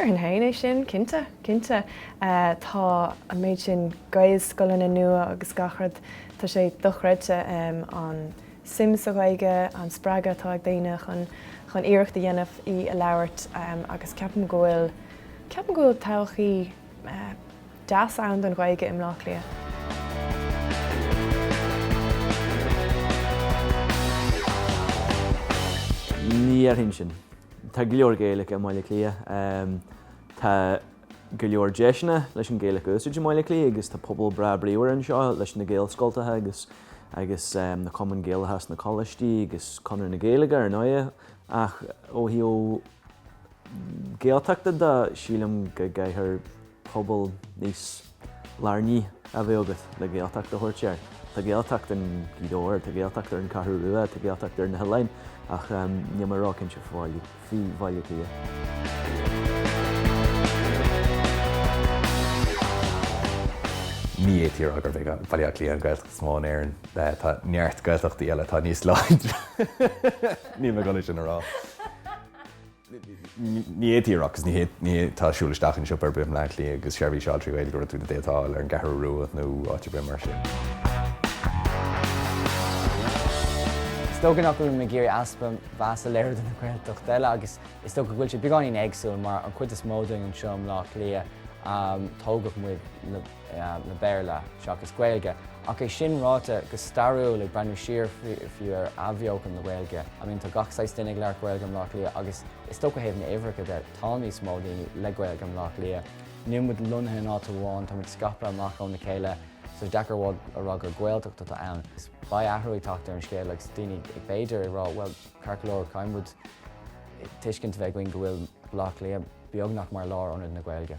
an haine sin cinnte tá a méid sin gaiad scolanna nua agus gachard tá sé dochreidte an sims a gaige an sppraga tá ag daine chun iirecht a dhéanamh í a labhart agus ceapan ghfuil todhchaí deas ann an gaige im Lá Cliath. Ní ar hin sin. Tá go leor Gaelach am Baile Cliath. Tá go leor deisina leis an Gaelach úsáid am Baile Cliath agus tá pobl bra bríomhar an seo leis na Gaelscoiltathe agus na Cumann Gaeltacht na Colistí agus conar na Gaeilge ar náide ach ó hí ó Gaeltachta da sílam go gcaithear pobl níos lární a bheith agat le Gaeltacht a thuirtear. Tá Gaeltacht an gcídóir, tá Gaeltacht ar an cathrú rua, tá Gaeltacht ar na Helainn ach ní mar rácinn se fí Baile Cliath. Ní étíar agur bheith Baile Cliath an Gaeltacht smán éireann tá neart Gaeltachtaí eile tá níos láid. Ní me gan sin ará. Ní étíar agus ní tásúlaisteach an siúpar bim le Cliath agus seirbhí seo trí bhfuil gur tú na détáil ar an gcathrú rua nó áte brim mar sin. Stogan acu me géir aspa bheas a léir na Ghaeltacht eile agus is sto go bhfuil sé beáin éagsúil mar an chuid is móding an seom Lá Cliath tógach muid na Baile seachas Gaeilge. Ach é sin ráta go starú le brenn siar fiú ar abheoch an na Gaeilge. I mean tá gach 6 duine leir Gaeilge am Lá Cliath agus is sto go héobh na éhreacha de tá níos mó daoine le Gaeilge am Lá Cliath. Ní muid lunathe ná bháin tá muid scapa amach ón na chéile so dechar bhád a rá gur Gaeltacht tá ann. Ba athraíteach ar an scéal agus daoine ag b'éidir i rá well carcolóir caiimmuid tuiscint bheith going go bhfuil Lá Cliath beagnach mar lár ionad na Gaeilge.